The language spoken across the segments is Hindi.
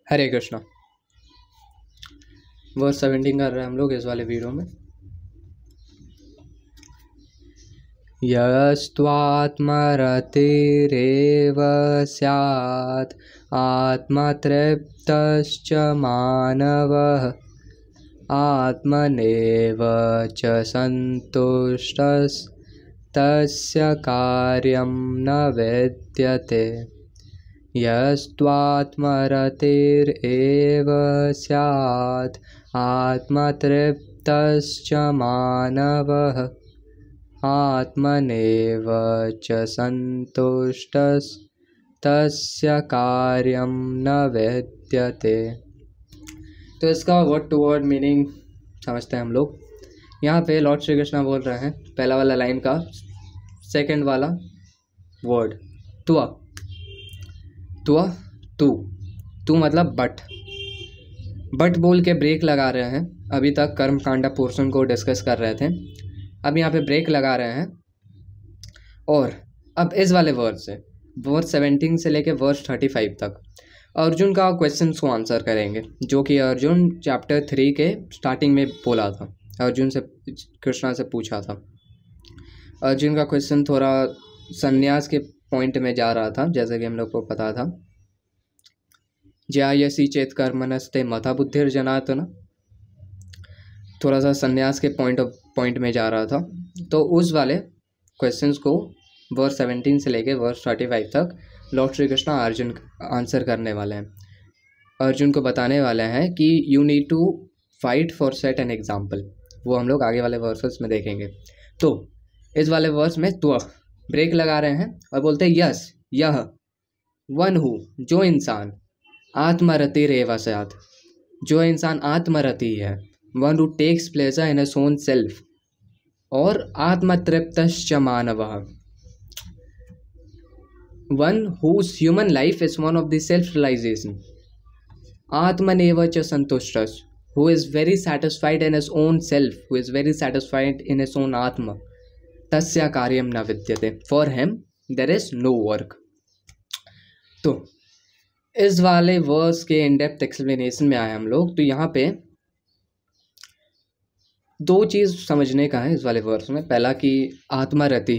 हरे कृष्णा। वर्स 17 कर रहे हैं हम लोग इस वाले वीडियो में। यस्त्वात्मरतिरेव स्यात् आत्मतृप्तश्च मानवः आत्मनेव च सन्तुष्टस्तस्य कार्यं न विद्यते। यस्त्वात्मरतिरेव स्यात् आत्मतृप्तश्च मानवः आत्मनेव च सन्तुष्टस्तस्य कार्यं न विद्यते। तो इसका वर्ड टू वर्ड मीनिंग समझते हैं हम लोग। यहाँ पे लॉर्ड श्री कृष्णा बोल रहे हैं पहला वाला लाइन का सेकंड वाला वर्ड त्वा। त्वा तू मतलब बट बोल के ब्रेक लगा रहे हैं। अभी तक कर्म कांडा पोर्शन को डिस्कस कर रहे थे, अब यहाँ पे ब्रेक लगा रहे हैं और अब इस वाले वर्स से वर्स 17 से लेके वर्स 35 तक अर्जुन का क्वेश्चन को आंसर करेंगे, जो कि अर्जुन चैप्टर 3 के स्टार्टिंग में बोला था। अर्जुन से कृष्णा से पूछा था। अर्जुन का क्वेश्चन थोड़ा संन्यास के पॉइंट में जा रहा था, जैसे कि हम लोग को पता था। ज्यायसी चेत कर्मणस्ते मता बुद्धिर्जनार्दन, थोड़ा सा संन्यास के पॉइंट में जा रहा था। तो उस वाले क्वेश्चंस को वर्स 17 से लेके वर्स 35 तक लॉर्ड श्री कृष्णा अर्जुन आंसर करने वाले हैं। अर्जुन को बताने वाले हैं कि you need to fight for set an example. वो हम लोग आगे वाले वर्सेस में देखेंगे। तो इस वाले वर्स में तो ब्रेक लगा रहे हैं और बोलते हैं यस यह वन हु, जो इंसान आत्मरति रेव स्यात्, जो इंसान आत्मरति है, one who takes pleasure in his own self, और आत्मतृप्तश्च मानवः, one whose human life is one of the self realisation, आत्मनेव च संतुष्टः, who is very satisfied in his own self, who is very satisfied in his own atma, tasya karyam na vidyate, for him there is no work। तो इस वाले वर्स के इन डेप्थ एक्सप्लेनेशन में आए हम लोग। तो यहाँ पे दो चीज़ समझने का है इस वाले वर्स में। पहला कि आत्मरति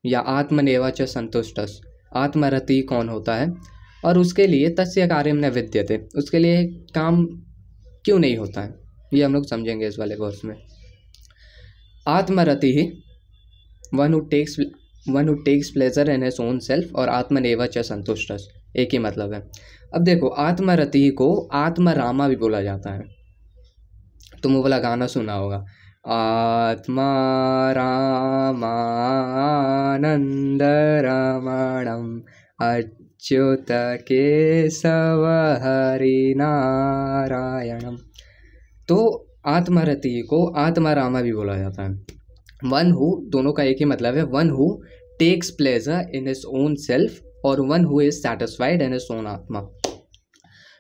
या आत्मनेवा च संतुष्टस, आत्मरति कौन होता है और उसके लिए तस्य कार्यम न विद्यते, उसके लिए काम क्यों नहीं होता है, ये हम लोग समझेंगे इस वाले वर्स में। आत्मरति ही one who takes pleasure in his own self, और आत्मनेव च संतुष्टस एक ही मतलब है। अब देखो, आत्मरति को आत्मरामा भी बोला जाता है। तुम वो वाला गाना सुना होगा, आत्मा रामानंद रमणम अच्युत केशव हरि नारायणम। तो आत्मरति को आत्मारामा भी बोला जाता है। वन हु, दोनों का एक ही मतलब है, one who takes pleasure in his own self और one who is satisfied in his own आत्मा।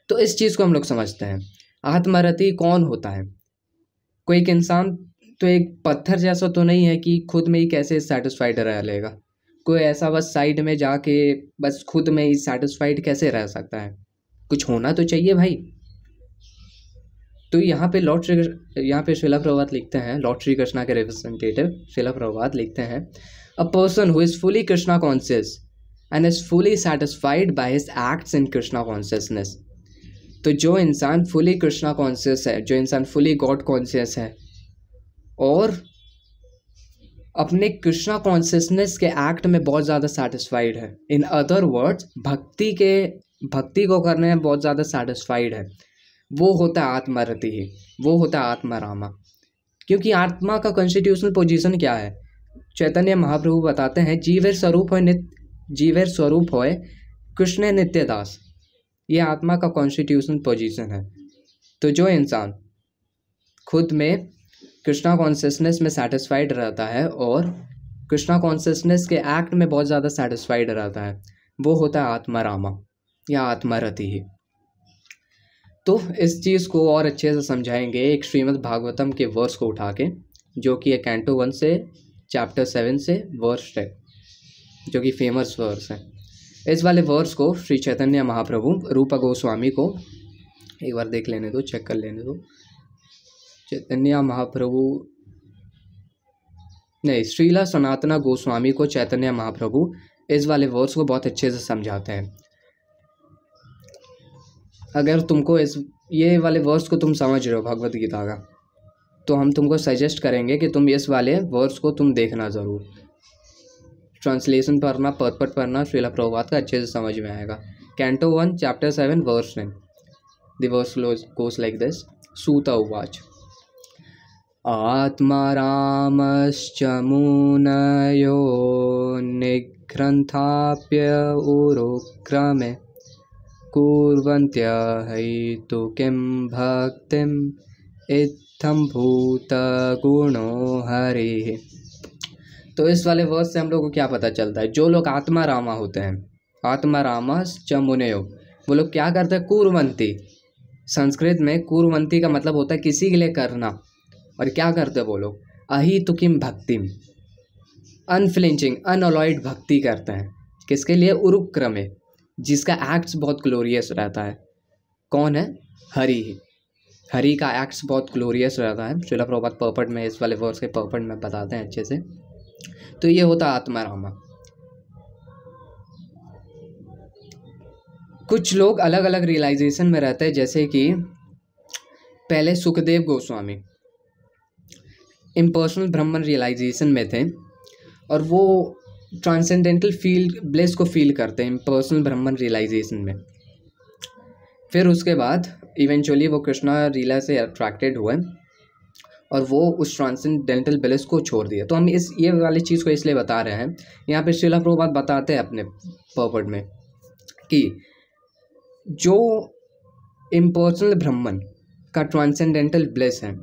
तो इस चीज़ को हम लोग समझते हैं। आत्मरति कौन होता है? कोई एक इंसान तो एक पत्थर जैसा तो नहीं है कि खुद में ही कैसे सेटिस्फाइड रह लेगा। कोई ऐसा बस साइड में जाके बस खुद में ही सेटिस्फाइड कैसे रह सकता है? कुछ होना तो चाहिए भाई। तो यहाँ पे श्रीला प्रभात लिखते हैं, लॉर्ड श्री कृष्णा के रिप्रेजेंटेटिव श्रीला प्रभात लिखते हैं, a person who is fully Krishna conscious and is fully satisfied by his acts in Krishna consciousness. तो जो इंसान फुली कृष्णा कॉन्शियस है, जो इंसान फुली गॉड कॉन्शियस है और अपने कृष्णा कॉन्शियसनेस के एक्ट में बहुत ज़्यादा सेटिस्फाइड है, इन अदर वर्ड्स भक्ति को करने में बहुत ज़्यादा सेटिस्फाइड है, वो होता है आत्मरति ही, वो होता है आत्मारामा। क्योंकि आत्मा का कॉन्स्टिट्यूशनल पोजीशन क्या है? चैतन्य महाप्रभु बताते हैं, जीवेर स्वरूप होए कृष्ण नित्य दास, ये आत्मा का कॉन्स्टिट्यूशनल पोजीशन है। तो जो इंसान खुद में कृष्णा कॉन्शियसनेस में सेटिस्फाइड रहता है और कृष्णा कॉन्शियसनेस के एक्ट में बहुत ज़्यादा सेटिस्फाइड रहता है, वो होता है आत्मारामा या आत्मरति ही। तो इस चीज़ को और अच्छे से समझाएंगे एक श्रीमद् भागवतम के वर्स को उठा के, जो कि कैंटो 1 से चैप्टर 7 से वर्स है, जो कि फेमस वर्स है। इस वाले वर्स को श्री चैतन्य महाप्रभु रूपा गोस्वामी को एक बार देख लेने दो, चेक कर लेने दो। चैतन्य महाप्रभु नहीं, श्रीला सनातना गोस्वामी को चैतन्य महाप्रभु इस वाले वर्ड्स को बहुत अच्छे से समझाते हैं। अगर तुमको ये वाले वर्ड्स को तुम समझ रहे हो भगवत गीता का, तो हम तुमको सजेस्ट करेंगे कि तुम इस वाले वर्ड्स को तुम देखना ज़रूर, ट्रांसलेशन पढ़ना, पर्पट पढ़ना, श्रीला प्रभुपाद का अच्छे से समझ में आएगा। Canto 1 chapter 7 verse 9, the verse goes like this। Suta उवाच आत्मा रामश्च मुनयो निघ्रन्थाप्य उरुक्रमे कुर्वन्त्य हैतु किं भक्तिम् इत्थं भूतगुणो हरिः। तो इस वाले वर्स से हम लोग को क्या पता चलता है? जो लोग आत्मा रामा होते हैं, आत्मा रामश्च मुनयो, वो लोग क्या करते हैं? कुर्वन्ति। संस्कृत में कुर्वन्ति का मतलब होता है किसी के लिए करना। और क्या करते हैं वो लोग? अहितु किम भक्तिम, अनफ्लिंचिंग अनअलॉयड भक्ति करते हैं। किसके लिए? उरुक्रमे, जिसका एक्ट्स बहुत ग्लोरियस रहता है। कौन है? हरि। हरि का एक्ट्स बहुत ग्लोरियस रहता है। श्रीला प्रभुपाद पर्पट में इस वाले वर्स के पर्पट में बताते हैं अच्छे से। तो ये होता है आत्मा रामा। कुछ लोग अलग अलग रियलाइजेशन में रहते हैं, जैसे कि पहले सुखदेव गोस्वामी इम्पर्सनल ब्रह्मन रियलाइजेशन में थे और वो ट्रांसेंडेंटल फील ब्लेस को फील करते हैं इम्पर्सनल ब्रह्मन रियलाइजेशन में। फिर उसके बाद इवेंचुअली वो कृष्णा लीला से अट्रैक्टेड हुए और वो उस ट्रांसेंडेंटल ब्लेस को छोड़ दिया। तो हम ये वाली चीज़ को इसलिए बता रहे हैं। यहाँ पे श्रीला प्रभुपाद बताते हैं अपने पर्पट में कि जो इम्पर्सनल ब्रह्मन का ट्रांसेंडेंटल ब्लेस है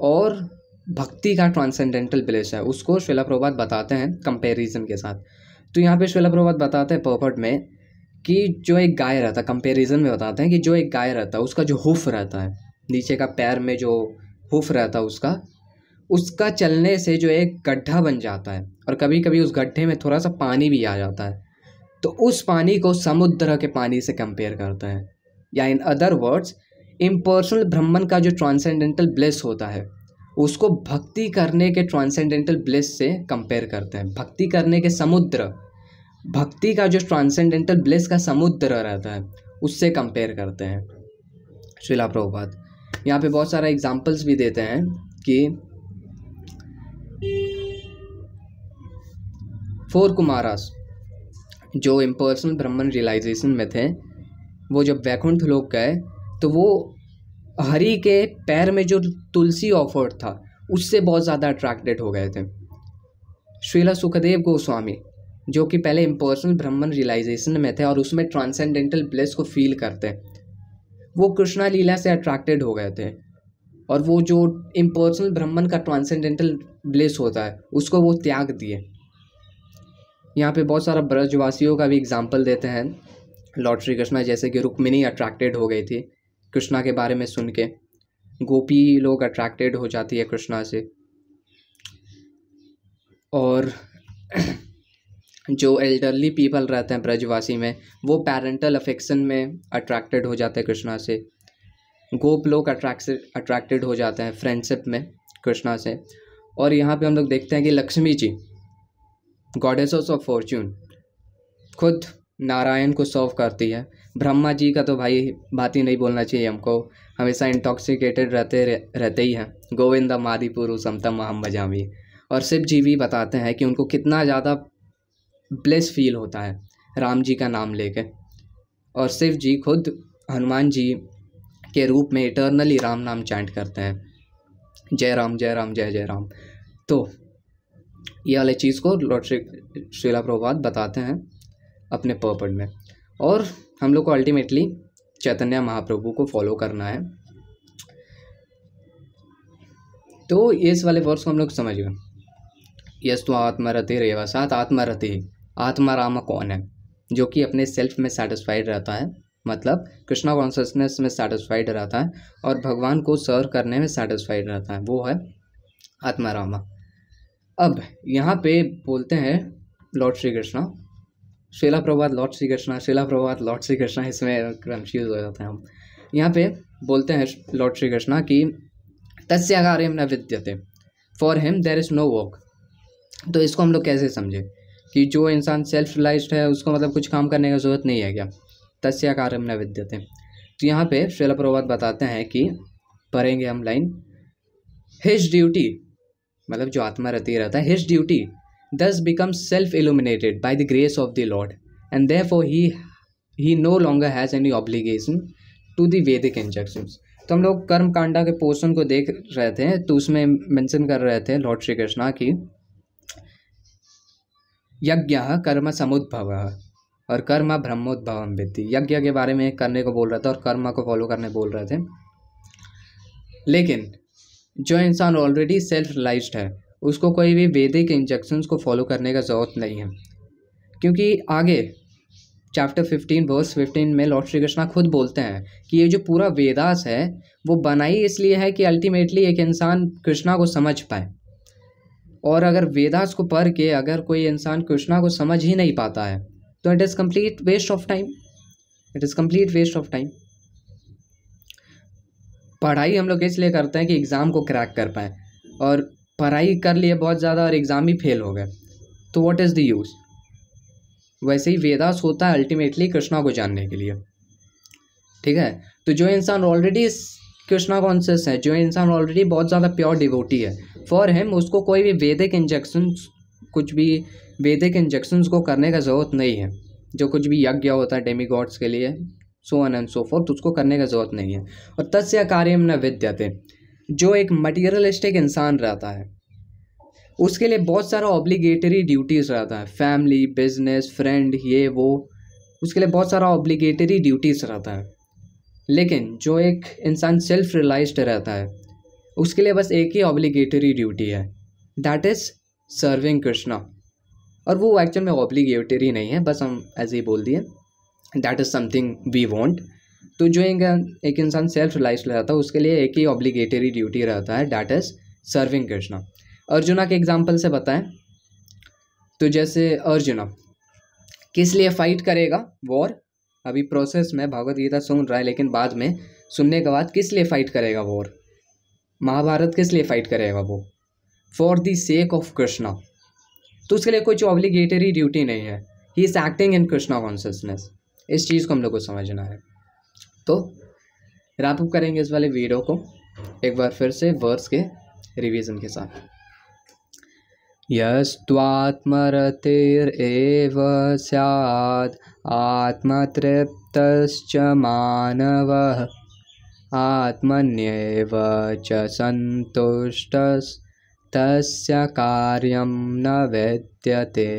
और भक्ति का ट्रांसेंडेंटल ब्लेस है, उसको श्रीला प्रभुपाद बताते हैं कंपैरिजन के साथ। तो यहाँ पे श्रीला प्रभुपाद बताते हैं पर्पट में कि जो एक गाय रहता है, कंपैरिजन में बताते हैं कि जो एक गाय रहता है उसका जो हुफ रहता है, नीचे का पैर में जो हुफ रहता है उसका चलने से जो एक गड्ढा बन जाता है और कभी कभी उस गड्ढे में थोड़ा सा पानी भी आ जाता है, तो उस पानी को समुद्र के पानी से कंपेयर करते हैं। या इन अदर वर्ड्स, इम्पर्सनल ब्रह्मन का जो ट्रांसेंडेंटल ब्लेस होता है उसको भक्ति करने के ट्रांसेंडेंटल ब्लेस से कंपेयर करते हैं। भक्ति करने के समुद्र, भक्ति का जो ट्रांसेंडेंटल ब्लेस का समुद्र रहता है उससे कंपेयर करते हैं श्रीला प्रभुपाद। यहाँ पे बहुत सारा एग्जाम्पल्स भी देते हैं कि 4 कुमारास जो इम्पर्सनल ब्रह्मन रियलाइजेशन में थे, वो जब वैकुंठ लोक गए तो वो हरि के पैर में जो तुलसी ऑफर्ड था उससे बहुत ज़्यादा अट्रैक्टेड हो गए थे। श्रीला सुखदेव गोस्वामी जो कि पहले इम्पर्सनल ब्रह्मन रियलाइजेशन में थे और उसमें ट्रांसेंडेंटल ब्लेस को फील करते, वो कृष्णा लीला से अट्रैक्टेड हो गए थे और वो जो इम्पर्सनल ब्रह्मन का ट्रांसेंडेंटल ब्लेस होता है उसको वो त्याग दिए। यहाँ पे बहुत सारा ब्रजवासियों का भी एग्जाम्पल देते हैं लॉर्ड श्री कृष्णा, जैसे कि रुक्मिणी अट्रैक्टेड हो गई थी कृष्णा के बारे में सुन के, गोपी लोग अट्रैक्टेड हो जाती है कृष्णा से, और जो एल्डरली पीपल रहते हैं ब्रजवासी में वो पेरेंटल अफेक्शन में अट्रैक्टेड हो जाते हैं कृष्णा से, गोप लोग अट्रैक्टेड हो जाते हैं फ्रेंडशिप में कृष्णा से। और यहाँ पे हम लोग देखते हैं कि Lakshmi ji goddesses of Fortune खुद नारायण को सर्व करती है। ब्रह्मा जी का तो भाई बात ही नहीं बोलना चाहिए, हमको हमेशा इंटॉक्सिकेटेड रहते ही हैं। गोविंदम आदि पुरुषम तम अहम भजामि। और शिव जी भी बताते हैं कि उनको कितना ज़्यादा ब्लेस फील होता है राम जी का नाम लेके, और शिव जी खुद हनुमान जी के रूप में इटर्नली राम नाम चैंट करते हैं, जय राम जय राम जय जय राम। तो ये वाले चीज़ को लॉर्ड श्रीला प्रभुपाद बताते हैं अपने पर्पट में, और हम लोग को अल्टीमेटली चैतन्य महाप्रभु को फॉलो करना है। तो इस वाले वर्ड्स को हम लोग समझ गए। यस्तु आत्मरति रेवा सात आत्मरति, आत्मा राम कौन है? जो कि अपने सेल्फ में सेटिस्फाइड रहता है, मतलब कृष्णा कॉन्शियसनेस में सेटिस्फाइड रहता है और भगवान को सर्व करने में सेटिस्फाइड रहता है, वो है आत्मा रामा। अब यहाँ पे बोलते हैं लॉर्ड श्री कृष्णा श्रीला प्रभात लॉर्ड श्री कृष्णा, श्रीला प्रभात लॉर्ड श्री कृष्णा, इसमें कंफ्यूज हो जाते हैं हम। यहाँ पे बोलते हैं लॉर्ड श्री कृष्णा कि तस्य कार्यम न विद्यते, for him there is no work. तो इसको हम लोग कैसे समझे कि जो इंसान सेल्फ रिलाइज्ड है उसको मतलब कुछ काम करने की ज़रूरत नहीं है क्या? तस्य कार्यम न विद्यते। तो यहाँ पे श्रीला प्रभात बताते हैं कि पढ़ेंगे हम लाइन, हिज ड्यूटी, मतलब जो आत्मरति रहता है, his duty thus becomes self-illuminated by the grace of the Lord, and therefore he no longer has any obligation to the Vedic injunctions। तो हम लोग कर्म कांडा के पोर्शन को देख रहे थे, तो उसमें मेंशन कर रहे थे लॉर्ड श्री कृष्णा की यज्ञ कर्म समुद्भव और कर्म ब्रह्मोद्भवम विद्धि। यज्ञ के बारे में करने को बोल रहा था और कर्म को फॉलो करने बोल रहे थे। लेकिन जो इंसान ऑलरेडी सेल्फ रिलाइज्ड है उसको कोई भी वैदिक इंजक्शंस को फॉलो करने का ज़रूरत नहीं है, क्योंकि आगे चैप्टर 15 वर्स 15 में लॉर्ड श्री कृष्णा खुद बोलते हैं कि ये जो पूरा वेदास है वो बनाई इसलिए है कि अल्टीमेटली एक इंसान कृष्णा को समझ पाए। और अगर वेदास को पढ़ के अगर कोई इंसान कृष्णा को समझ ही नहीं पाता है तो it is complete waste of time, it is complete waste of time. पढ़ाई हम लोग इसलिए करते हैं कि एग्ज़ाम को क्रैक कर पाएँ, और पढ़ाई कर लिए बहुत ज़्यादा और एग्ज़ाम ही फेल हो गए तो व्हाट इज़ द यूज़। वैसे ही वेदास होता है अल्टीमेटली कृष्णा को जानने के लिए, ठीक है। तो जो इंसान ऑलरेडी कृष्णा कॉन्शियस है, जो इंसान ऑलरेडी बहुत ज़्यादा प्योर डिवोटी है, फॉर हिम उसको कोई भी वैदिक इंजेक्शंस, कुछ भी वैदिक इंजेक्शंस को करने का ज़रूरत नहीं है। जो कुछ भी यज्ञ होता है डेमी गॉड्स के लिए, so on and so fourth, उसको करने का ज़रूरत नहीं है। और तस्य कार्यम न विद्यते, जो एक मटीरियलिस्टिक इंसान रहता है उसके लिए बहुत सारा ऑब्लिगेटरी ड्यूटीज़ रहता है, फैमिली, बिजनेस, फ्रेंड, ये वो, उसके लिए बहुत सारा ऑब्लिगेटरी ड्यूटीज़ रहता है। लेकिन जो एक इंसान सेल्फ रिलाइज्ड रहता है उसके लिए बस एक ही ऑब्लिगेटरी ड्यूटी है, दैट इज़ सर्विंग कृष्णा। और वो एक्चुअल में ऑब्लिगेटरी नहीं है, बस हम ऐसे ही बोल दिए, that is something we want. तो जो एक इंसान सेल्फ रिलाइज्ड रहता है उसके लिए एक ही ऑब्लिगेटरी ड्यूटी रहता है, that is serving Krishna. Arjuna के एग्जाम्पल से बताएं तो जैसे अर्जुना किस लिए फाइट करेगा वॉर, अभी प्रोसेस में भगवद गीता सुन रहा है लेकिन बाद में सुनने के बाद किस लिए फाइट करेगा वॉर, महाभारत किस लिए फाइट करेगा वो, for the sake of Krishna. तो उसके लिए कुछ ऑब्लिगेटरी ड्यूटी नहीं है, he is acting in Krishna consciousness. इस चीज़ को हम लोग को समझना है। तो रैप अप करेंगे इस वाले वीडियो को एक बार फिर से वर्ड्स के रिवीजन के साथ। यस्त्वात्मरतिरेव स्यात् आत्मतृप्तश्च मानवः आत्मन्येव च सन्तुष्टस्तस्य कार्यं न विद्यते।